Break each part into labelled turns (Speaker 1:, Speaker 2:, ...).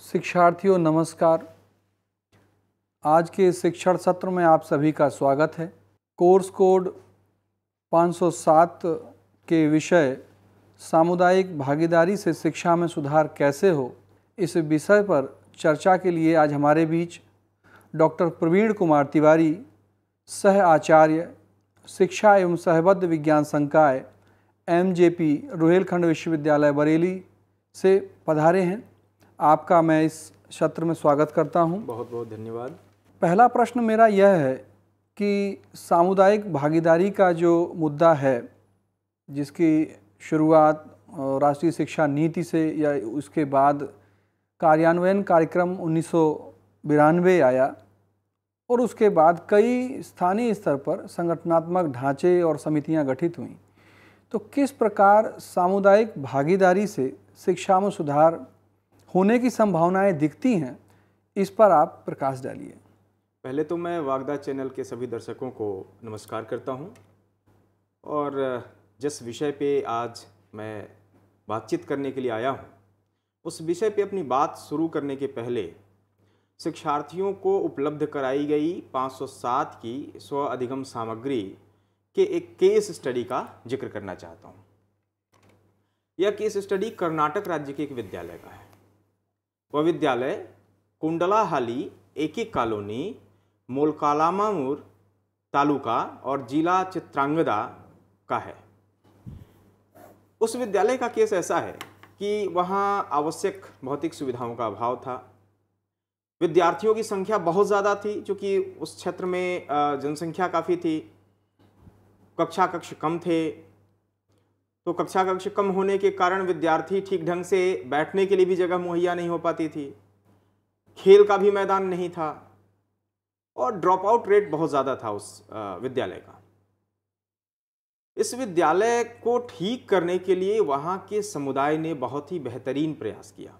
Speaker 1: शिक्षार्थियों नमस्कार। आज के शिक्षण सत्र में आप सभी का स्वागत है। कोर्स कोड 507 के विषय सामुदायिक भागीदारी से शिक्षा में सुधार कैसे हो, इस विषय पर चर्चा के लिए आज हमारे बीच डॉक्टर प्रवीण कुमार तिवारी, सह आचार्य शिक्षा एवं सहबद्ध विज्ञान संकाय MJP रुहेलखंड विश्वविद्यालय बरेली से पधारे हैं। आपका मैं इस सत्र में स्वागत करता हूं।
Speaker 2: बहुत बहुत धन्यवाद।
Speaker 1: पहला प्रश्न मेरा यह है कि सामुदायिक भागीदारी का जो मुद्दा है, जिसकी शुरुआत राष्ट्रीय शिक्षा नीति से या उसके बाद कार्यान्वयन कार्यक्रम 1992 आया और उसके बाद कई स्थानीय स्तर पर संगठनात्मक ढांचे और समितियां गठित हुईं, तो किस प्रकार सामुदायिक भागीदारी से शिक्षा में सुधार होने की संभावनाएं दिखती हैं, इस पर आप प्रकाश डालिए।
Speaker 2: पहले तो मैं वागदा चैनल के सभी दर्शकों को नमस्कार करता हूं और जिस विषय पे आज मैं बातचीत करने के लिए आया हूं, उस विषय पे अपनी बात शुरू करने के पहले शिक्षार्थियों को उपलब्ध कराई गई 507 की स्व अधिगम सामग्री के एक केस स्टडी का जिक्र करना चाहता हूं। यह केस स्टडी कर्नाटक राज्य के एक विद्यालय का है। वह विद्यालय कुंडलाहाली एकी कॉलोनी, मोलकालामामूर तालुका और जिला चित्रांगदा का है। उस विद्यालय का केस ऐसा है कि वहाँ आवश्यक भौतिक सुविधाओं का अभाव था। विद्यार्थियों की संख्या बहुत ज़्यादा थी, क्योंकि उस क्षेत्र में जनसंख्या काफ़ी थी। कक्षा कक्ष कम थे, तो कक्षा कक्ष कम होने के कारण विद्यार्थी ठीक ढंग से बैठने के लिए भी जगह मुहैया नहीं हो पाती थी। खेल का भी मैदान नहीं था और ड्रॉप आउट रेट बहुत ज़्यादा था उस विद्यालय का। इस विद्यालय को ठीक करने के लिए वहाँ के समुदाय ने बहुत ही बेहतरीन प्रयास किया।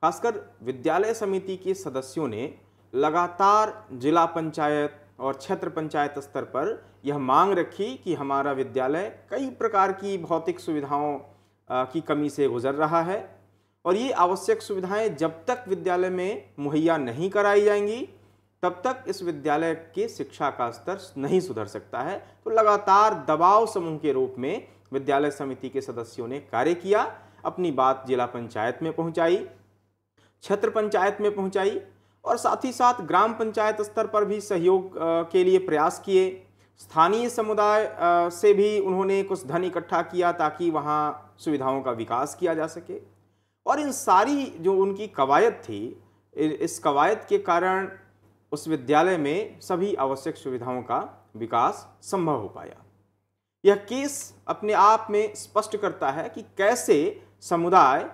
Speaker 2: खासकर विद्यालय समिति के सदस्यों ने लगातार जिला पंचायत और क्षेत्र पंचायत स्तर पर यह मांग रखी कि हमारा विद्यालय कई प्रकार की भौतिक सुविधाओं की कमी से गुजर रहा है और ये आवश्यक सुविधाएं जब तक विद्यालय में मुहैया नहीं कराई जाएंगी, तब तक इस विद्यालय के शिक्षा का स्तर नहीं सुधर सकता है। तो लगातार दबाव समूह के रूप में विद्यालय समिति के सदस्यों ने कार्य किया, अपनी बात जिला पंचायत में पहुंचाई, क्षेत्र पंचायत में पहुंचाई और साथ ही साथ ग्राम पंचायत स्तर पर भी सहयोग के लिए प्रयास किए। स्थानीय समुदाय से भी उन्होंने कुछ धन इकट्ठा किया ताकि वहाँ सुविधाओं का विकास किया जा सके। और इन सारी जो उनकी कवायद थी, इस कवायद के कारण उस विद्यालय में सभी आवश्यक सुविधाओं का विकास संभव हो पाया। यह केस अपने आप में स्पष्ट करता है कि कैसे समुदाय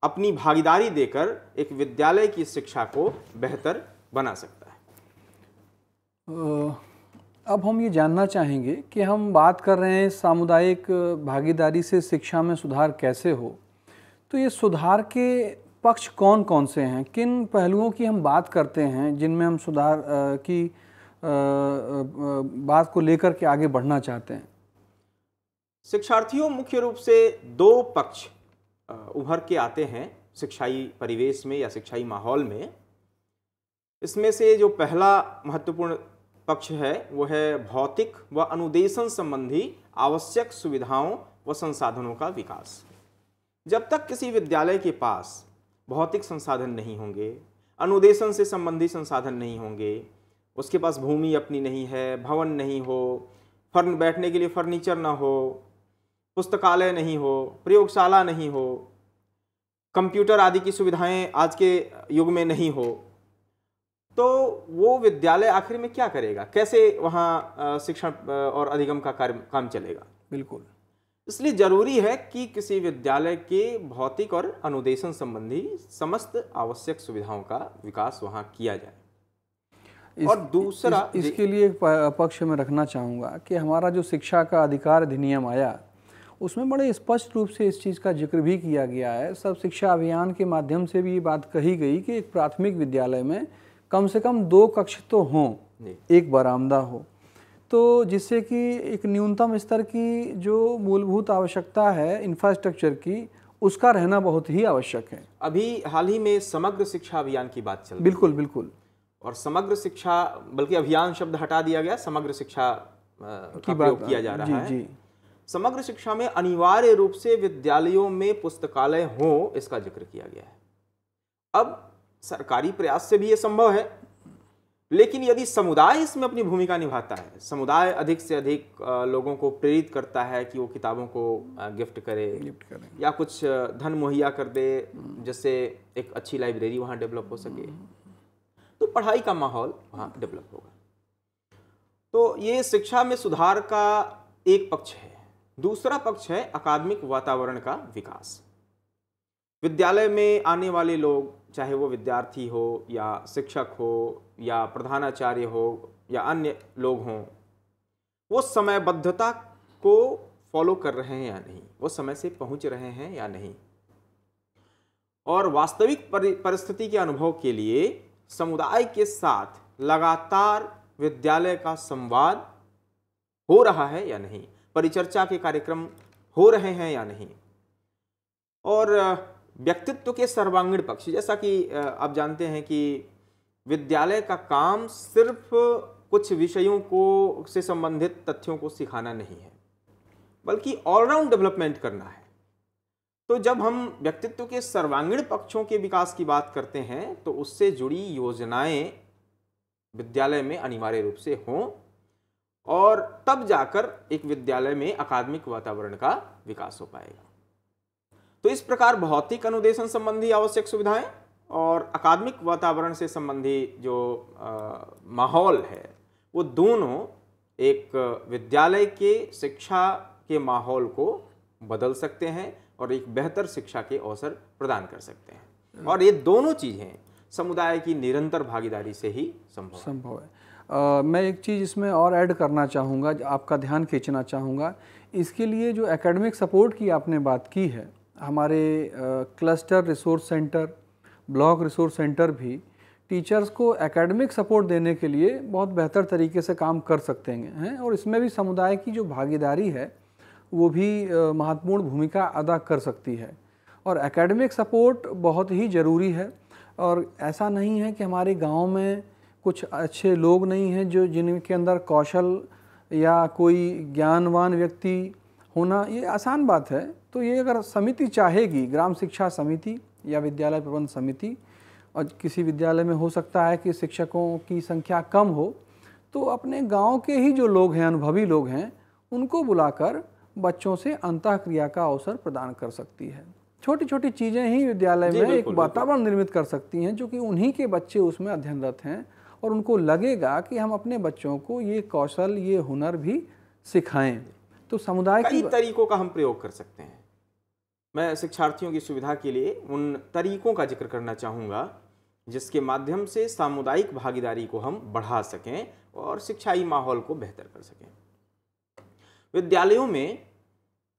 Speaker 2: अपनी भागीदारी देकर एक विद्यालय की शिक्षा को बेहतर बना सकता है।
Speaker 1: अब हम ये जानना चाहेंगे कि हम बात कर रहे हैं सामुदायिक भागीदारी से शिक्षा में सुधार कैसे हो, तो ये सुधार के पक्ष कौन कौन से हैं, किन पहलुओं की हम बात करते हैं जिनमें हम सुधार की बात को लेकर के आगे बढ़ना चाहते हैं।
Speaker 2: शिक्षार्थियों मुख्य रूप से दो पक्ष उभर के आते हैं शिक्षाई परिवेश में या शिक्षाई माहौल में। इसमें से जो पहला महत्वपूर्ण पक्ष है वो है भौतिक व अनुदेशन संबंधी आवश्यक सुविधाओं व संसाधनों का विकास। जब तक किसी विद्यालय के पास भौतिक संसाधन नहीं होंगे, अनुदेशन से संबंधी संसाधन नहीं होंगे, उसके पास भूमि अपनी नहीं है, भवन नहीं हो, बैठने के लिए फर्नीचर ना हो, पुस्तकालय नहीं हो, प्रयोगशाला नहीं हो, कंप्यूटर आदि की सुविधाएं आज के युग में नहीं हो, तो वो विद्यालय आखिर में क्या करेगा, कैसे वहाँ शिक्षण और अधिगम का काम चलेगा। बिल्कुल, इसलिए जरूरी है कि किसी विद्यालय के भौतिक और अनुदेशन संबंधी समस्त आवश्यक सुविधाओं का विकास वहाँ किया जाए। और दूसरा
Speaker 1: इसके लिए एक पक्ष में रखना चाहूँगा कि हमारा जो शिक्षा का अधिकार अधिनियम आया, उसमें बड़े स्पष्ट रूप से इस चीज़ का जिक्र भी किया गया है। सब शिक्षा अभियान के माध्यम से भी ये बात कही गई कि एक प्राथमिक विद्यालय में कम से कम 2 कक्ष तो हों, एक बरामदा हो, तो जिससे कि एक न्यूनतम स्तर की जो मूलभूत आवश्यकता है इंफ्रास्ट्रक्चर की, उसका रहना बहुत ही आवश्यक है।
Speaker 2: अभी हाल ही में समग्र शिक्षा अभियान की बात चल रही है।
Speaker 1: बिल्कुल बिल्कुल।
Speaker 2: और समग्र शिक्षा, बल्कि अभियान शब्द हटा दिया गया, समग्र शिक्षा का प्रयोग किया जा रहा है।
Speaker 1: जी।
Speaker 2: समग्र शिक्षा में अनिवार्य रूप से विद्यालयों में पुस्तकालय हो, इसका जिक्र किया गया है। अब सरकारी प्रयास से भी ये संभव है, लेकिन यदि समुदाय इसमें अपनी भूमिका निभाता है, समुदाय अधिक से अधिक लोगों को प्रेरित करता है कि वो किताबों को गिफ्ट करें या कुछ धन मुहैया कर दे, जिससे एक अच्छी लाइब्रेरी वहाँ डेवलप हो सके, तो पढ़ाई का माहौल वहाँ डेवलप होगा। तो ये शिक्षा में सुधार का एक पक्ष है। दूसरा पक्ष है अकादमिक वातावरण का विकास। विद्यालय में आने वाले लोग, चाहे वो विद्यार्थी हो या शिक्षक हो या प्रधानाचार्य हो या अन्य लोग हों, वो समयबद्धता को फॉलो कर रहे हैं या नहीं, वो समय से पहुंच रहे हैं या नहीं, और वास्तविक परिस्थिति के अनुभव के लिए समुदाय के साथ लगातार विद्यालय का संवाद हो रहा है या नहीं, परिचर्चा के कार्यक्रम हो रहे हैं या नहीं। और व्यक्तित्व के सर्वांगीण पक्ष, जैसा कि आप जानते हैं कि विद्यालय का काम सिर्फ कुछ विषयों को से संबंधित तथ्यों को सिखाना नहीं है, बल्कि ऑलराउंड डेवलपमेंट करना है। तो जब हम व्यक्तित्व के सर्वांगीण पक्षों के विकास की बात करते हैं, तो उससे जुड़ी योजनाएं विद्यालय में अनिवार्य रूप से हों, और तब जाकर एक विद्यालय में अकादमिक वातावरण का विकास हो पाएगा। तो इस प्रकार भौतिक अनुदेशन संबंधी आवश्यक सुविधाएं और अकादमिक वातावरण से संबंधी जो माहौल है, वो दोनों एक विद्यालय के शिक्षा के माहौल को बदल सकते हैं और एक बेहतर शिक्षा के अवसर प्रदान कर सकते हैं। और ये दोनों चीज़ें समुदाय की निरंतर भागीदारी से ही संभव है।
Speaker 1: मैं एक चीज़ इसमें और ऐड करना चाहूँगा, आपका ध्यान खींचना चाहूँगा। इसके लिए जो एकेडमिक सपोर्ट की आपने बात की है, हमारे cluster resource centre, block resource centre भी टीचर्स को एकेडमिक सपोर्ट देने के लिए बहुत बेहतर तरीके से काम कर सकते हैं, और इसमें भी समुदाय की जो भागीदारी है वो भी महत्वपूर्ण भूमिका अदा कर सकती है। और एकेडमिक सपोर्ट बहुत ही ज़रूरी है। और ऐसा नहीं है कि हमारे गांव में कुछ अच्छे लोग नहीं हैं जो जिनके अंदर कौशल या कोई ज्ञानवान व्यक्ति होना ये आसान बात है। तो ये अगर समिति चाहेगी, ग्राम शिक्षा समिति या विद्यालय प्रबंध समिति, और किसी विद्यालय में हो सकता है कि शिक्षकों की संख्या कम हो, तो अपने गांव के ही जो लोग हैं, अनुभवी लोग हैं, उनको बुलाकर बच्चों से अंतःक्रिया का अवसर प्रदान कर सकती है। छोटी छोटी चीज़ें ही विद्यालय में एक वातावरण निर्मित कर सकती हैं, जो कि उन्हीं के बच्चे उसमें अध्ययनरत हैं, और उनको लगेगा कि हम अपने बच्चों को ये कौशल, ये हुनर भी सिखाएं। तो समुदाय
Speaker 2: कई तरीकों का हम प्रयोग कर सकते हैं। मैं शिक्षार्थियों की सुविधा के लिए उन तरीकों का जिक्र करना चाहूँगा जिसके माध्यम से सामुदायिक भागीदारी को हम बढ़ा सकें और शिक्षाई माहौल को बेहतर कर सकें। विद्यालयों में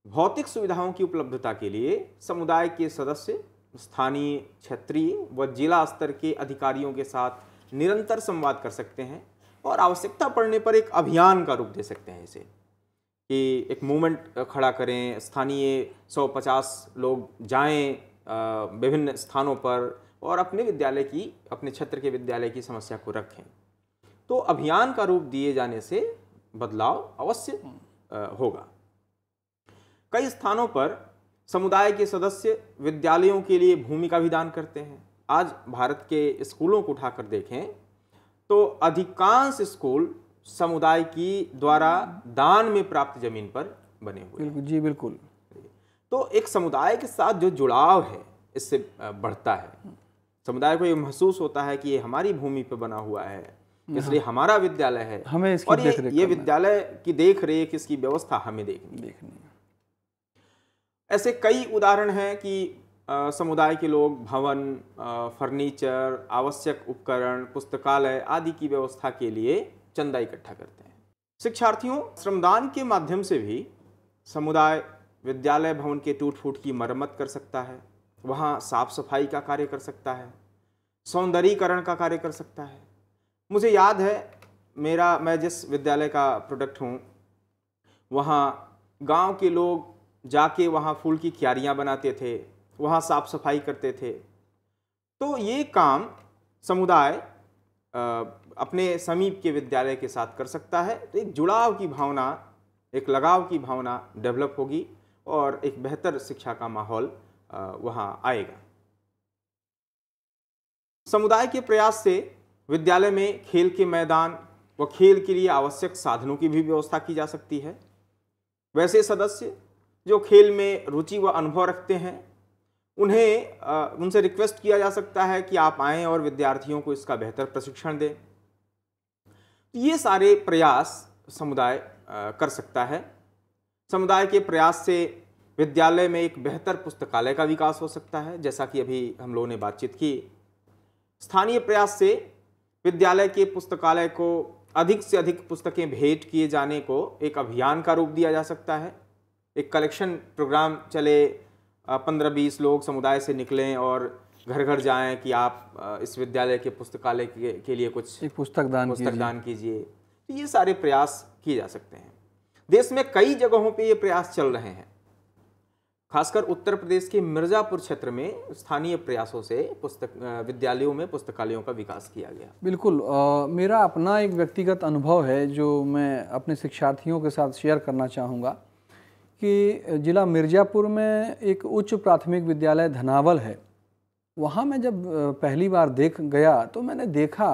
Speaker 2: भौतिक सुविधाओं की उपलब्धता के लिए समुदाय के सदस्य स्थानीय, क्षेत्रीय व जिला स्तर के अधिकारियों के साथ निरंतर संवाद कर सकते हैं, और आवश्यकता पड़ने पर एक अभियान का रूप दे सकते हैं। इसे कि एक मूवमेंट खड़ा करें, स्थानीय 150 लोग जाएं विभिन्न स्थानों पर और अपने विद्यालय की, अपने क्षेत्र के विद्यालय की समस्या को रखें। तो अभियान का रूप दिए जाने से बदलाव अवश्य होगा। कई स्थानों पर समुदाय के सदस्य विद्यालयों के लिए भूमि का भी दान करते हैं। आज भारत के स्कूलों को उठाकर देखें तो अधिकांश स्कूल समुदाय की द्वारा दान में प्राप्त जमीन पर बने हुए हैं।
Speaker 1: जी बिल्कुल।
Speaker 2: तो एक समुदाय के साथ जो जुड़ाव है इससे बढ़ता है। समुदाय को ये महसूस होता है कि ये हमारी भूमि पर बना हुआ है, इसलिए हमारा विद्यालय है,
Speaker 1: हमें इसकी
Speaker 2: और ये विद्यालय की देख रेख, इसकी व्यवस्था हमें देखनी है। ऐसे कई उदाहरण हैं कि समुदाय के लोग भवन, फर्नीचर, आवश्यक उपकरण, पुस्तकालय आदि की व्यवस्था के लिए चंदा इकट्ठा करते हैं। शिक्षार्थियों, श्रमदान के माध्यम से भी समुदाय विद्यालय भवन के टूट फूट की मरम्मत कर सकता है, वहाँ साफ सफाई का कार्य कर सकता है, सौंदर्यीकरण का कार्य कर सकता है। मुझे याद है मैं जिस विद्यालय का प्रोडक्ट हूँ, वहाँ गांव के लोग जाके वहाँ फूल की क्यारियाँ बनाते थे, वहाँ साफ सफाई करते थे। तो ये काम समुदाय अपने समीप के विद्यालय के साथ कर सकता है। तो एक जुड़ाव की भावना, एक लगाव की भावना डेवलप होगी और एक बेहतर शिक्षा का माहौल वहाँ आएगा। समुदाय के प्रयास से विद्यालय में खेल के मैदान व खेल के लिए आवश्यक साधनों की भी व्यवस्था की जा सकती है। वैसे सदस्य जो खेल में रुचि व अनुभव रखते हैं, उनसे रिक्वेस्ट किया जा सकता है कि आप आएं और विद्यार्थियों को इसका बेहतर प्रशिक्षण दें। ये सारे प्रयास समुदाय कर सकता है। समुदाय के प्रयास से विद्यालय में एक बेहतर पुस्तकालय का विकास हो सकता है, जैसा कि अभी हम लोगों ने बातचीत की। स्थानीय प्रयास से विद्यालय के पुस्तकालय को अधिक से अधिक पुस्तकें भेंट किए जाने को एक अभियान का रूप दिया जा सकता है। एक कलेक्शन प्रोग्राम चले, 15-20 लोग समुदाय से निकलें और घर घर जाएं कि आप इस विद्यालय के पुस्तकालय के लिए कुछ
Speaker 1: एक पुस्तक दान
Speaker 2: कीजिए। तो ये सारे प्रयास किए जा सकते हैं। देश में कई जगहों पे ये प्रयास चल रहे हैं। खासकर उत्तर प्रदेश के मिर्जापुर क्षेत्र में स्थानीय प्रयासों से विद्यालयों में पुस्तकालयों का विकास किया गया।
Speaker 1: बिल्कुल, मेरा अपना एक व्यक्तिगत अनुभव है जो मैं अपने शिक्षार्थियों के साथ शेयर करना चाहूँगा कि जिला मिर्जापुर में एक उच्च प्राथमिक विद्यालय धनावल है। वहाँ मैं जब पहली बार गया तो मैंने देखा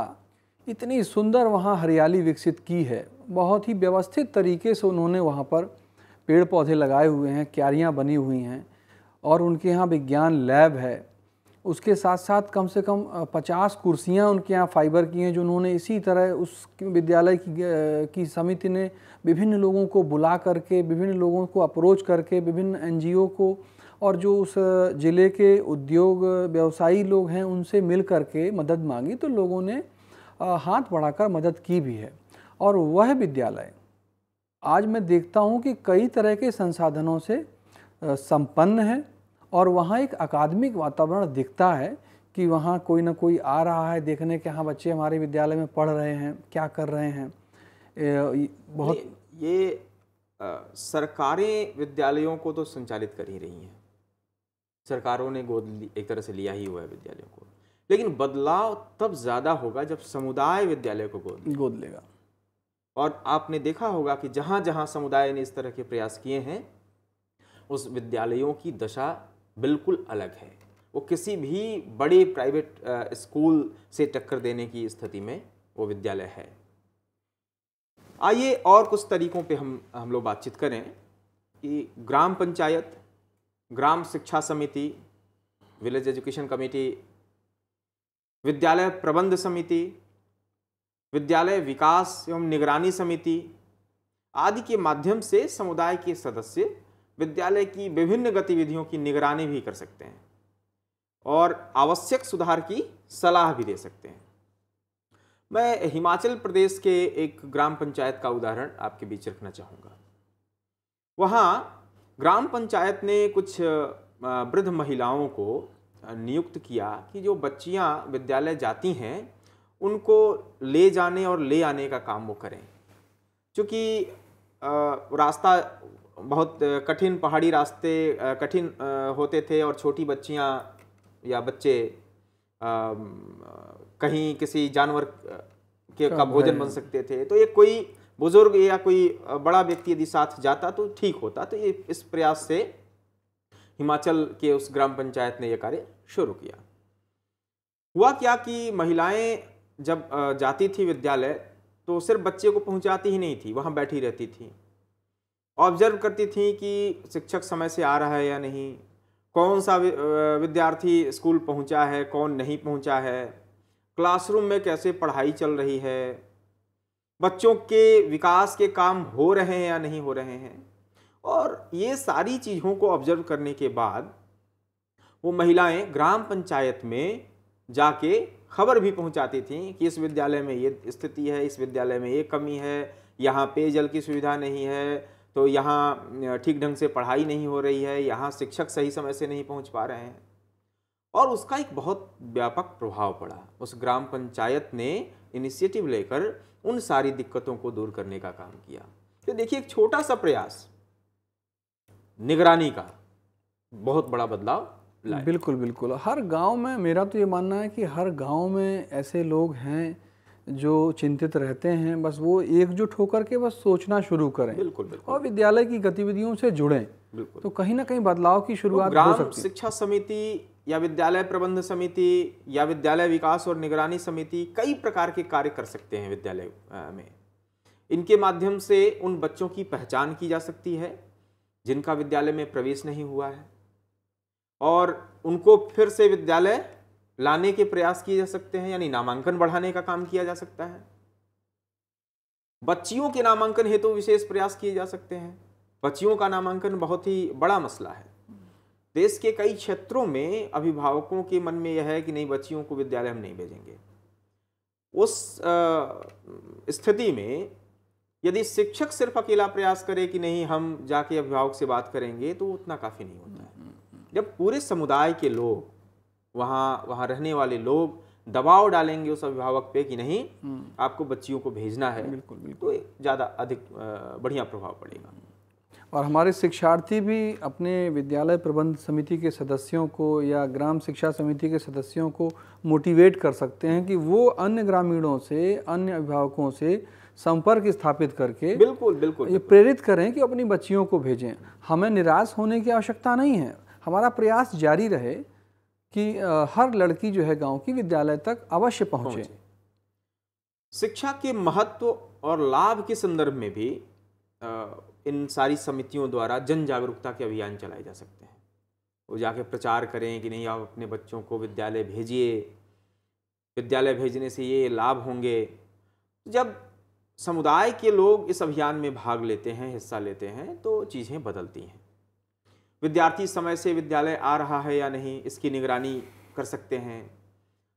Speaker 1: इतनी सुंदर वहाँ हरियाली विकसित की है। बहुत ही व्यवस्थित तरीके से उन्होंने वहाँ पर पेड़ पौधे लगाए हुए हैं, क्यारियाँ बनी हुई हैं और उनके यहाँ विज्ञान लैब है। उसके साथ साथ कम से कम 50 कुर्सियाँ उनके यहाँ फाइबर की हैं, जो उन्होंने इसी तरह उस विद्यालय की समिति ने विभिन्न लोगों को बुला करके, विभिन्न लोगों को अप्रोच करके, विभिन्न एनजीओ को और जो उस ज़िले के उद्योग व्यवसायी लोग हैं उनसे मिल करके मदद मांगी, तो लोगों ने हाथ बढ़ाकर मदद की भी है। और वह विद्यालय आज मैं देखता हूँ कि कई तरह के संसाधनों से संपन्न है और वहाँ एक अकादमिक वातावरण दिखता है कि वहाँ कोई ना कोई आ रहा है देखने के, हाँ बच्चे हमारे विद्यालय में पढ़ रहे हैं, क्या कर रहे हैं। बहुत
Speaker 2: ये सरकारें विद्यालयों को तो संचालित कर ही रही हैं। सरकारों ने गोद एक तरह से लिया ही हुआ है विद्यालयों को, लेकिन बदलाव तब ज़्यादा होगा जब समुदाय विद्यालय को गोद लेगा। और आपने देखा होगा कि जहाँ जहाँ समुदाय ने इस तरह के प्रयास किए हैं, उस विद्यालयों की दशा बिल्कुल अलग है। वो किसी भी बड़े प्राइवेट स्कूल से टक्कर देने की स्थिति में वो विद्यालय है। आइए और कुछ तरीकों पे हम लोग बातचीत करें कि ग्राम पंचायत, ग्राम शिक्षा समिति, विलेज एजुकेशन कमेटी, विद्यालय प्रबंध समिति, विद्यालय विकास एवं निगरानी समिति आदि के माध्यम से समुदाय के सदस्य विद्यालय की विभिन्न गतिविधियों की निगरानी भी कर सकते हैं और आवश्यक सुधार की सलाह भी दे सकते हैं। मैं हिमाचल प्रदेश के एक ग्राम पंचायत का उदाहरण आपके बीच रखना चाहूँगा। वहाँ ग्राम पंचायत ने कुछ वृद्ध महिलाओं को नियुक्त किया कि जो बच्चियाँ विद्यालय जाती हैं उनको ले जाने और ले आने का काम वो करें। क्योंकि रास्ता बहुत कठिन, पहाड़ी रास्ते कठिन होते थे और छोटी बच्चियां या बच्चे कहीं किसी जानवर का भोजन बन सकते थे। तो एक कोई बुजुर्ग या कोई बड़ा व्यक्ति यदि साथ जाता तो ठीक होता। तो ये इस प्रयास से हिमाचल के उस ग्राम पंचायत ने यह कार्य शुरू किया। हुआ क्या कि महिलाएं जब जाती थी विद्यालय तो सिर्फ बच्चे को पहुंचाती ही नहीं थी, वहां बैठी रहती थी, ऑब्जर्व करती थी कि शिक्षक समय से आ रहा है या नहीं, कौन सा विद्यार्थी स्कूल पहुंचा है, कौन नहीं पहुंचा है, क्लासरूम में कैसे पढ़ाई चल रही है, बच्चों के विकास के काम हो रहे हैं या नहीं हो रहे हैं। और ये सारी चीज़ों को ऑब्जर्व करने के बाद वो महिलाएं ग्राम पंचायत में जाके खबर भी पहुंचाती थी कि इस विद्यालय में ये स्थिति है, इस विद्यालय में ये कमी है, यहाँ पेयजल की सुविधा नहीं है, तो यहाँ ठीक ढंग से पढ़ाई नहीं हो रही है, यहाँ शिक्षक सही समय से नहीं पहुँच पा रहे हैं। और उसका एक बहुत व्यापक प्रभाव पड़ा। उस ग्राम पंचायत ने इनिशिएटिव लेकर उन सारी दिक्कतों को दूर करने का काम किया। तो देखिए, एक छोटा सा प्रयास निगरानी का बहुत बड़ा बदलाव लाएं।
Speaker 1: बिल्कुल बिल्कुल। हर गांव में, मेरा तो ये मानना है कि हर गांव में ऐसे लोग हैं जो चिंतित रहते हैं, बस वो एकजुट होकर के बस सोचना शुरू करें
Speaker 2: बिल्कुल बिल्कुल
Speaker 1: और विद्यालय की गतिविधियों से जुड़ें,
Speaker 2: बिल्कुल।
Speaker 1: तो कहीं ना कहीं बदलाव की
Speaker 2: तो
Speaker 1: शुरुआत हो
Speaker 2: ग्राम
Speaker 1: सकती है।
Speaker 2: शिक्षा समिति या विद्यालय प्रबंध समिति या विद्यालय विकास और निगरानी समिति कई प्रकार के कार्य कर सकते हैं विद्यालय में। इनके माध्यम से उन बच्चों की पहचान की जा सकती है जिनका विद्यालय में प्रवेश नहीं हुआ है, और उनको फिर से विद्यालय लाने के प्रयास किए जा सकते हैं, यानी नामांकन बढ़ाने का काम किया जा सकता है। बच्चियों के नामांकन हेतु विशेष प्रयास किए जा सकते हैं। बच्चियों का नामांकन बहुत ही बड़ा मसला है। देश के कई क्षेत्रों में अभिभावकों के मन में यह है कि नहीं, बच्चियों को विद्यालय हम नहीं भेजेंगे। उस स्थिति में यदि शिक्षक सिर्फ अकेला प्रयास करे कि नहीं हम जाके अभिभावक से बात करेंगे, तो उतना काफी नहीं होता है। जब पूरे समुदाय के लोग, वहाँ रहने वाले लोग दबाव डालेंगे उस अभिभावक पे कि नहीं आपको बच्चियों को भेजना है,
Speaker 1: बिल्कुल बिल्कुल,
Speaker 2: तो ज़्यादा अधिक बढ़िया प्रभाव पड़ेगा।
Speaker 1: और हमारे शिक्षार्थी भी अपने विद्यालय प्रबंध समिति के सदस्यों को या ग्राम शिक्षा समिति के सदस्यों को मोटिवेट कर सकते हैं कि वो अन्य ग्रामीणों से, अन्य अभिभावकों से संपर्क स्थापित करके
Speaker 2: बिल्कुल बिल्कुल
Speaker 1: ये प्रेरित करें कि अपनी बच्चियों को भेजें। हमें निराश होने की आवश्यकता नहीं है, हमारा प्रयास जारी रहे कि हर लड़की जो है गांव की विद्यालय तक अवश्य पहुंचे।
Speaker 2: शिक्षा के महत्व और लाभ के संदर्भ में भी इन सारी समितियों द्वारा जन जागरूकता के अभियान चलाए जा सकते हैं। वो जाके प्रचार करें कि नहीं आप अपने बच्चों को विद्यालय भेजिए, विद्यालय भेजने से ये लाभ होंगे। जब समुदाय के लोग इस अभियान में भाग लेते हैं, हिस्सा लेते हैं, तो चीज़ें बदलती हैं। विद्यार्थी समय से विद्यालय आ रहा है या नहीं, इसकी निगरानी कर सकते हैं।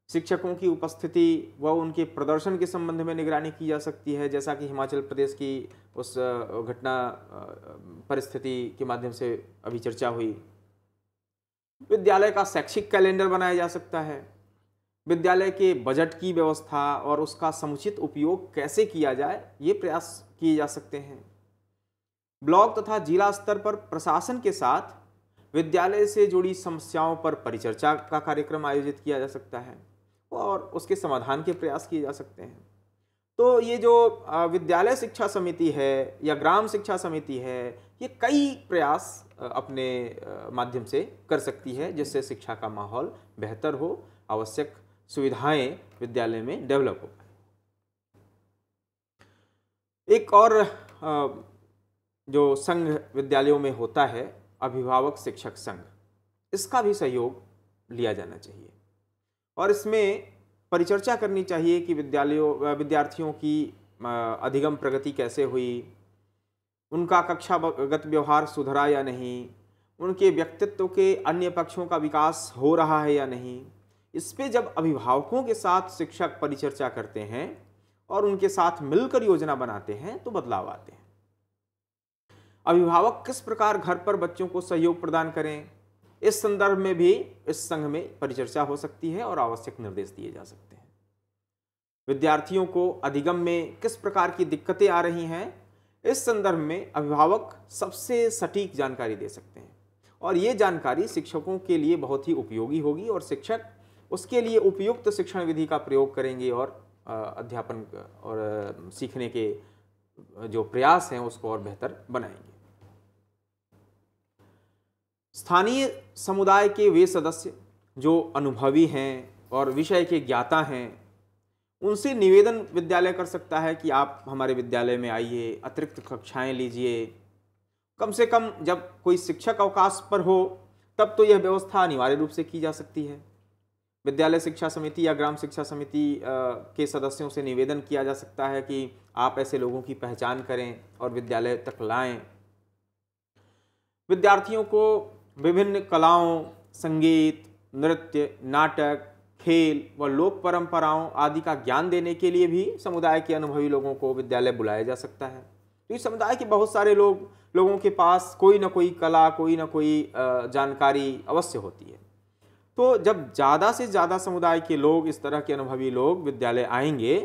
Speaker 2: शिक्षकों की उपस्थिति व उनके प्रदर्शन के संबंध में निगरानी की जा सकती है, जैसा कि हिमाचल प्रदेश की उस घटना परिस्थिति के माध्यम से अभी चर्चा हुई। विद्यालय का शैक्षिक कैलेंडर बनाया जा सकता है। विद्यालय के बजट की व्यवस्था और उसका समुचित उपयोग कैसे किया जाए, ये प्रयास किए जा सकते हैं। ब्लॉक तथा जिला स्तर पर प्रशासन के साथ विद्यालय से जुड़ी समस्याओं पर परिचर्चा का कार्यक्रम आयोजित किया जा सकता है और उसके समाधान के प्रयास किए जा सकते हैं। तो ये जो विद्यालय शिक्षा समिति है या ग्राम शिक्षा समिति है, ये कई प्रयास अपने माध्यम से कर सकती है जिससे शिक्षा का माहौल बेहतर हो, आवश्यक सुविधाएं विद्यालय में डेवलप हो पाए। एक और जो संघ विद्यालयों में होता है, अभिभावक शिक्षक संघ, इसका भी सहयोग लिया जाना चाहिए और इसमें परिचर्चा करनी चाहिए कि विद्यार्थियों की अधिगम प्रगति कैसे हुई, उनका कक्षागत व्यवहार सुधरा या नहीं, उनके व्यक्तित्व के अन्य पक्षों का विकास हो रहा है या नहीं। इस पे जब अभिभावकों के साथ शिक्षक परिचर्चा करते हैं और उनके साथ मिलकर योजना बनाते हैं, तो बदलाव आते हैं। अभिभावक किस प्रकार घर पर बच्चों को सहयोग प्रदान करें, इस संदर्भ में भी इस संघ में परिचर्चा हो सकती है और आवश्यक निर्देश दिए जा सकते हैं। विद्यार्थियों को अधिगम में किस प्रकार की दिक्कतें आ रही हैं, इस संदर्भ में अभिभावक सबसे सटीक जानकारी दे सकते हैं और ये जानकारी शिक्षकों के लिए बहुत ही उपयोगी होगी और शिक्षक उसके लिए उपयुक्त शिक्षण विधि का प्रयोग करेंगे और अध्यापन और सीखने के जो प्रयास हैं उसको और बेहतर बनाएंगे। स्थानीय समुदाय के वे सदस्य जो अनुभवी हैं और विषय के ज्ञाता हैं, उनसे निवेदन विद्यालय कर सकता है कि आप हमारे विद्यालय में आइए, अतिरिक्त कक्षाएं लीजिए। कम से कम जब कोई शिक्षक अवकाश पर हो तब तो यह व्यवस्था अनिवार्य रूप से की जा सकती है। विद्यालय शिक्षा समिति या ग्राम शिक्षा समिति के सदस्यों से निवेदन किया जा सकता है कि आप ऐसे लोगों की पहचान करें और विद्यालय तक लाएं। विद्यार्थियों को विभिन्न कलाओं, संगीत, नृत्य, नाटक, खेल व लोक परंपराओं आदि का ज्ञान देने के लिए भी समुदाय के अनुभवी लोगों को विद्यालय बुलाया जा सकता है। तो इस समुदाय के बहुत सारे लोगों के पास कोई ना कोई कला, कोई ना कोई जानकारी अवश्य होती है। तो जब ज़्यादा से ज़्यादा समुदाय के लोग, इस तरह के अनुभवी लोग विद्यालय आएंगे,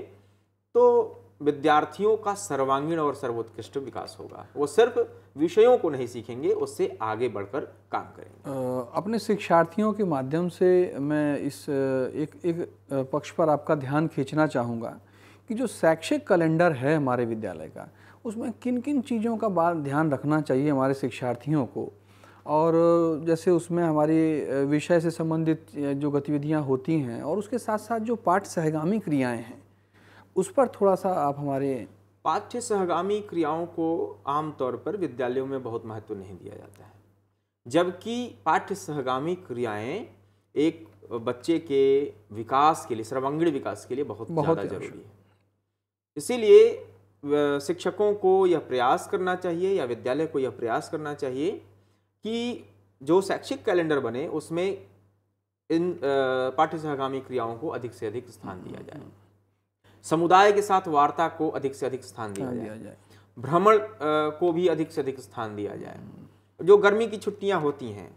Speaker 2: तो विद्यार्थियों का सर्वांगीण और सर्वोत्कृष्ट विकास होगा। वो सिर्फ विषयों को नहीं सीखेंगे, उससे आगे बढ़कर काम करेंगे।
Speaker 1: अपने शिक्षार्थियों के माध्यम से मैं इस एक पक्ष पर आपका ध्यान खींचना चाहूँगा कि जो शैक्षिक कैलेंडर है हमारे विद्यालय का, उसमें किन किन चीज़ों का ध्यान रखना चाहिए हमारे शिक्षार्थियों को, और जैसे उसमें हमारी विषय से संबंधित जो गतिविधियाँ होती हैं और उसके साथ साथ जो पाठ्य सहगामी क्रियाएँ हैं, उस पर थोड़ा सा आप हमारे।
Speaker 2: पाठ्य सहगामी क्रियाओं को आमतौर पर विद्यालयों में बहुत महत्व नहीं दिया जाता है, जबकि पाठ्य सहगामी क्रियाएं एक बच्चे के विकास के लिए, सर्वांगीण विकास के लिए बहुत ज़्यादा जरूरी है। इसीलिए शिक्षकों को यह प्रयास करना चाहिए या विद्यालय को यह प्रयास करना चाहिए कि जो शैक्षिक कैलेंडर बने उसमें इन पाठ्य सहगामी क्रियाओं को अधिक से अधिक स्थान दिया जाए। समुदाय के साथ वार्ता को अधिक से अधिक स्थान दिया जाए। भ्रमण को भी अधिक से अधिक स्थान दिया जाए। जो गर्मी की छुट्टियां होती हैं,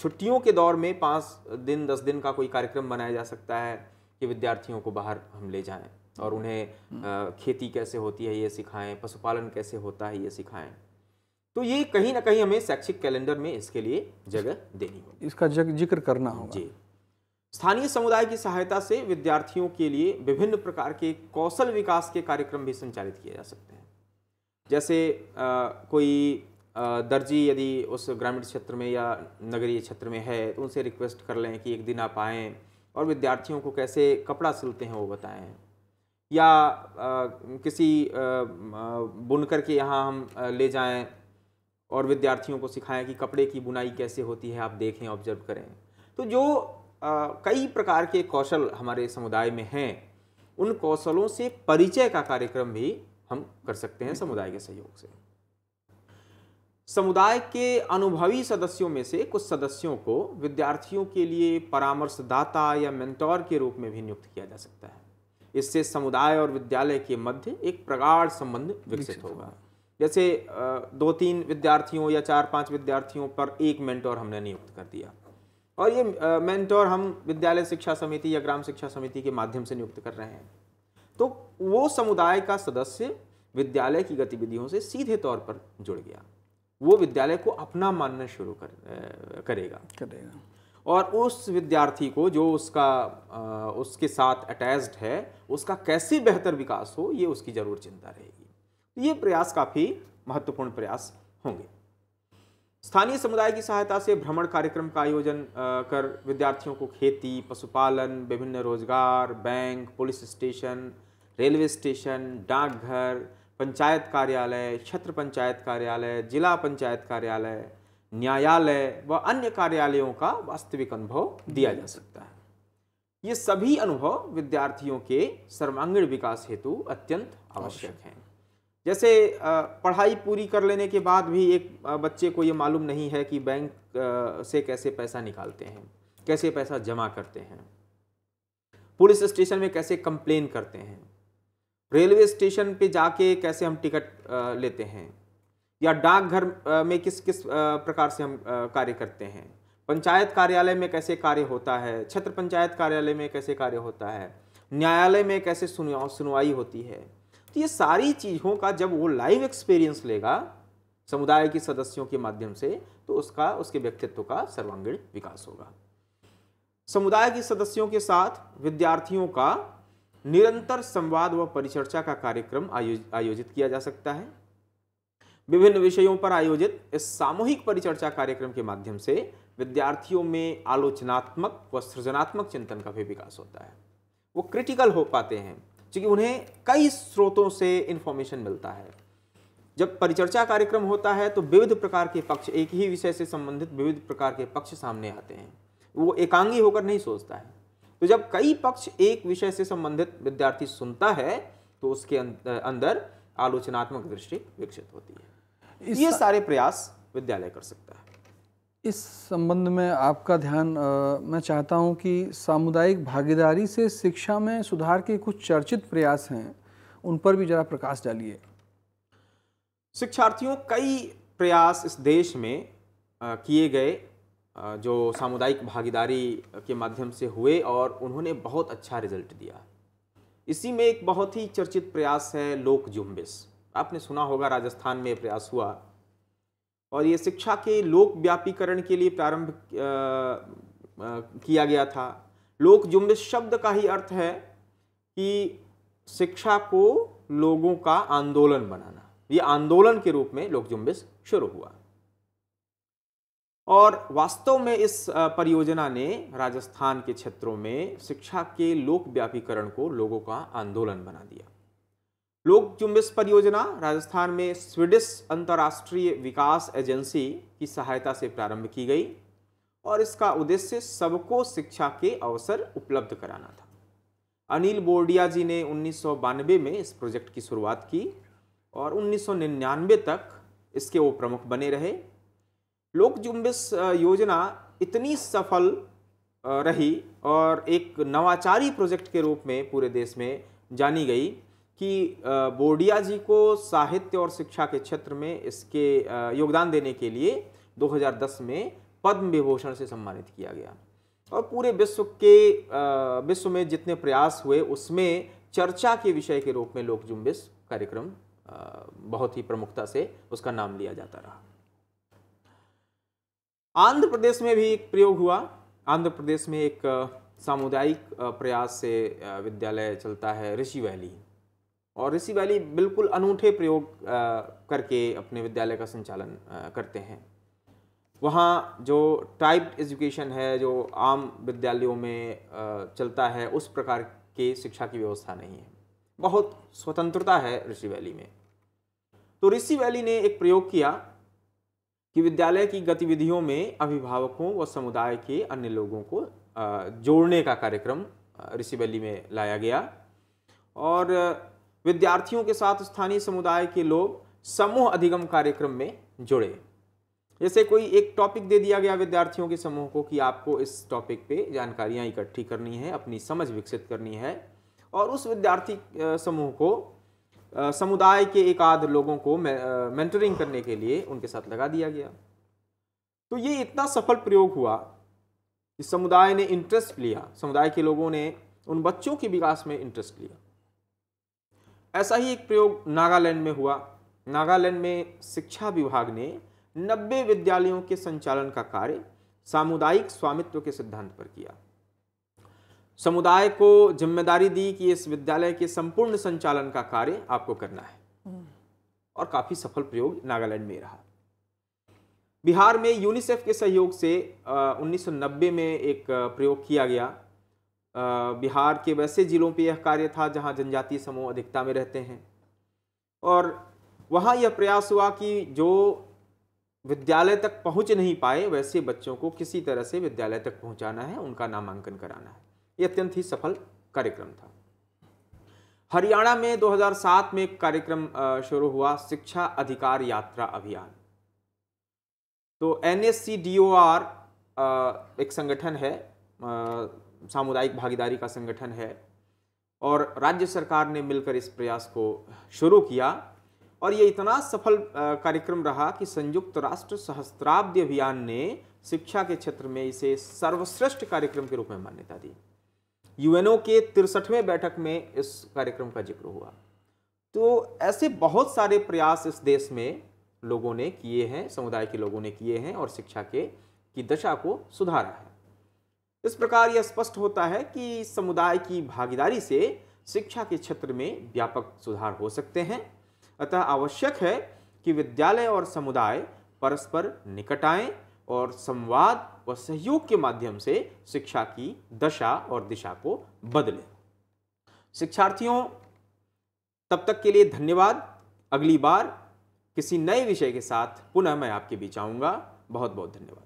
Speaker 2: छुट्टियों के दौर में 5 दिन 10 दिन का कोई कार्यक्रम बनाया जा सकता है कि विद्यार्थियों को बाहर हम ले जाएं और उन्हें खेती कैसे होती है ये सिखाएं, पशुपालन कैसे होता है ये सिखाएं। तो ये कहीं ना कहीं हमें शैक्षिक कैलेंडर में इसके लिए जगह देनी होगी,
Speaker 1: इसका जिक्र करना होगा। जी।
Speaker 2: स्थानीय समुदाय की सहायता से विद्यार्थियों के लिए विभिन्न प्रकार के कौशल विकास के कार्यक्रम भी संचालित किए जा सकते हैं। जैसे कोई दर्जी यदि उस ग्रामीण क्षेत्र में या नगरीय क्षेत्र में है तो उनसे रिक्वेस्ट कर लें कि एक दिन आप आएँ और विद्यार्थियों को कैसे कपड़ा सिलते हैं वो बताएं, या किसी बुनकर के यहाँ हम ले जाएं और विद्यार्थियों को सिखाएं कि कपड़े की बुनाई कैसे होती है, आप देखें, ऑब्जर्व करें। तो जो कई प्रकार के कौशल हमारे समुदाय में हैं, उन कौशलों से परिचय का कार्यक्रम भी हम कर सकते हैं समुदाय के सहयोग से। समुदाय के अनुभवी सदस्यों में से कुछ सदस्यों को विद्यार्थियों के लिए परामर्शदाता या मेंटोर के रूप में भी नियुक्त किया जा सकता है। इससे समुदाय और विद्यालय के मध्य एक प्रगाढ़ संबंध विकसित होगा। जैसे 2-3 विद्यार्थियों या 4-5 विद्यार्थियों पर एक मेंटोर हमने नियुक्त कर दिया, और ये मेंटोर हम विद्यालय शिक्षा समिति या ग्राम शिक्षा समिति के माध्यम से नियुक्त कर रहे हैं। तो वो समुदाय का सदस्य विद्यालय की गतिविधियों से सीधे तौर पर जुड़ गया, वो विद्यालय को अपना मानना शुरू करेगा। और उस विद्यार्थी को जो उसके साथ अटैच्ड है, उसका कैसे बेहतर विकास हो, ये उसकी जरूर चिंता रहेगी। ये प्रयास काफ़ी महत्वपूर्ण प्रयास होंगे। स्थानीय समुदाय की सहायता से भ्रमण कार्यक्रम का आयोजन कर विद्यार्थियों को खेती, पशुपालन, विभिन्न रोजगार, bank, police station, railway station, डाकघर, पंचायत कार्यालय, क्षेत्र पंचायत कार्यालय, जिला पंचायत कार्यालय, न्यायालय व अन्य कार्यालयों का वास्तविक अनुभव दिया जा सकता है। ये सभी अनुभव विद्यार्थियों के सर्वांगीण विकास हेतु अत्यंत आवश्यक हैं। जैसे पढ़ाई पूरी कर लेने के बाद भी एक बच्चे को ये मालूम नहीं है कि बैंक से कैसे पैसा निकालते हैं, कैसे पैसा जमा करते हैं, पुलिस स्टेशन में कैसे कंप्लेन करते हैं, रेलवे स्टेशन पे जाके कैसे हम टिकट लेते हैं, या डाकघर में किस किस प्रकार से हम कार्य करते हैं, पंचायत कार्यालय में कैसे कार्य होता है, क्षेत्र पंचायत कार्यालय में कैसे कार्य होता है, न्यायालय में कैसे सुनवाई होती है। तो ये सारी चीज़ों का जब वो लाइव एक्सपीरियंस लेगा समुदाय के सदस्यों के माध्यम से, तो उसके व्यक्तित्व का सर्वांगीण विकास होगा। समुदाय के सदस्यों के साथ विद्यार्थियों का निरंतर संवाद व परिचर्चा का कार्यक्रम आयोजित किया जा सकता है। विभिन्न विषयों पर आयोजित इस सामूहिक परिचर्चा कार्यक्रम के माध्यम से विद्यार्थियों में आलोचनात्मक व सृजनात्मक चिंतन का भी विकास होता है। वो क्रिटिकल हो पाते हैं क्योंकि उन्हें कई स्रोतों से इंफॉर्मेशन मिलता है। जब परिचर्चा कार्यक्रम होता है तो विविध प्रकार के पक्ष, एक ही विषय से संबंधित विविध प्रकार के पक्ष सामने आते हैं। वो एकांगी होकर नहीं सोचता है। तो जब कई पक्ष एक विषय से संबंधित विद्यार्थी सुनता है तो उसके अंदर आलोचनात्मक दृष्टि विकसित होती है। ये सारे प्रयास विद्यालय कर सकता है।
Speaker 1: इस संबंध में आपका ध्यान मैं चाहता हूं कि सामुदायिक भागीदारी से शिक्षा में सुधार के कुछ चर्चित प्रयास हैं, उन पर भी जरा प्रकाश डालिए।
Speaker 2: शिक्षार्थियों कई प्रयास इस देश में किए गए जो सामुदायिक भागीदारी के माध्यम से हुए और उन्होंने बहुत अच्छा रिजल्ट दिया। इसी में एक बहुत ही चर्चित प्रयास है लोक जुम्बिश। आपने सुना होगा, राजस्थान में प्रयास हुआ और ये शिक्षा के लोक व्यापीकरण के लिए प्रारंभ किया गया था। लोक जुम्बिश शब्द का ही अर्थ है कि शिक्षा को लोगों का आंदोलन बनाना। ये आंदोलन के रूप में लोक जुम्बिश शुरू हुआ और वास्तव में इस परियोजना ने राजस्थान के क्षेत्रों में शिक्षा के लोक व्यापीकरण को लोगों का आंदोलन बना दिया। लोक जुम्बिश परियोजना राजस्थान में स्वीडिश अंतर्राष्ट्रीय विकास एजेंसी की सहायता से प्रारंभ की गई और इसका उद्देश्य सबको शिक्षा के अवसर उपलब्ध कराना था। अनिल बोरडिया जी ने 1992 में इस प्रोजेक्ट की शुरुआत की और 1999 तक इसके वो प्रमुख बने रहे। लोक जुम्बिश योजना इतनी सफल रही और एक नवाचारी प्रोजेक्ट के रूप में पूरे देश में जानी गई कि बोरडिया जी को साहित्य और शिक्षा के क्षेत्र में इसके योगदान देने के लिए 2010 में पद्म विभूषण से सम्मानित किया गया और पूरे विश्व में जितने प्रयास हुए उसमें चर्चा के विषय के रूप में लोक जुम्बिश कार्यक्रम बहुत ही प्रमुखता से उसका नाम लिया जाता रहा। आंध्र प्रदेश में भी एक प्रयोग हुआ। आंध्र प्रदेश में एक सामुदायिक प्रयास से विद्यालय चलता है ऋषि वैली, और ऋषि वैली बिल्कुल अनूठे प्रयोग करके अपने विद्यालय का संचालन करते हैं। वहाँ जो टाइप्ड एजुकेशन है, जो आम विद्यालयों में चलता है, उस प्रकार के शिक्षा की व्यवस्था नहीं है। बहुत स्वतंत्रता है ऋषि वैली में। तो ऋषि वैली ने एक प्रयोग किया कि विद्यालय की गतिविधियों में अभिभावकों व समुदाय के अन्य लोगों को जोड़ने का कार्यक्रम ऋषि वैली में लाया गया और विद्यार्थियों के साथ स्थानीय समुदाय के लोग समूह अधिगम कार्यक्रम में जुड़े। जैसे कोई एक टॉपिक दे दिया गया विद्यार्थियों के समूह को कि आपको इस टॉपिक पे जानकारियां इकट्ठी करनी है, अपनी समझ विकसित करनी है, और उस विद्यार्थी समूह को समुदाय के एक आध लोगों को मेंटरिंग करने के लिए उनके साथ लगा दिया गया। तो ये इतना सफल प्रयोग हुआ कि समुदाय ने इंटरेस्ट लिया, समुदाय के लोगों ने उन बच्चों के विकास में इंटरेस्ट लिया। ऐसा ही एक प्रयोग नागालैंड में हुआ। नागालैंड में शिक्षा विभाग ने 90 विद्यालयों के संचालन का कार्य सामुदायिक स्वामित्व के सिद्धांत पर किया। समुदाय को जिम्मेदारी दी कि इस विद्यालय के संपूर्ण संचालन का कार्य आपको करना है, और काफी सफल प्रयोग नागालैंड में रहा। बिहार में यूनिसेफ के सहयोग से 1990 में एक प्रयोग किया गया। बिहार के वैसे जिलों पे यह कार्य था जहां जनजातीय समूह अधिकता में रहते हैं, और वहां यह प्रयास हुआ कि जो विद्यालय तक पहुंच नहीं पाए वैसे बच्चों को किसी तरह से विद्यालय तक पहुंचाना है, उनका नामांकन कराना है। यह अत्यंत ही सफल कार्यक्रम था। हरियाणा में 2007 में एक कार्यक्रम शुरू हुआ, शिक्षा अधिकार यात्रा अभियान। तो NSCDOR एक संगठन है, सामुदायिक भागीदारी का संगठन है, और राज्य सरकार ने मिलकर इस प्रयास को शुरू किया, और ये इतना सफल कार्यक्रम रहा कि संयुक्त राष्ट्र सहस्त्राब्दी अभियान ने शिक्षा के क्षेत्र में इसे सर्वश्रेष्ठ कार्यक्रम के रूप में मान्यता दी। यूएनओ के 63वें बैठक में इस कार्यक्रम का जिक्र हुआ। तो ऐसे बहुत सारे प्रयास इस देश में लोगों ने किए हैं, समुदाय के लोगों ने किए हैं, और शिक्षा की दशा को सुधारा है। इस प्रकार यह स्पष्ट होता है कि समुदाय की भागीदारी से शिक्षा के क्षेत्र में व्यापक सुधार हो सकते हैं। अतः आवश्यक है कि विद्यालय और समुदाय परस्पर निकट आएं और संवाद व सहयोग के माध्यम से शिक्षा की दशा और दिशा को बदलें। शिक्षार्थियों, तब तक के लिए धन्यवाद। अगली बार किसी नए विषय के साथ पुनः मैं आपके बीच आऊंगा। बहुत बहुत धन्यवाद।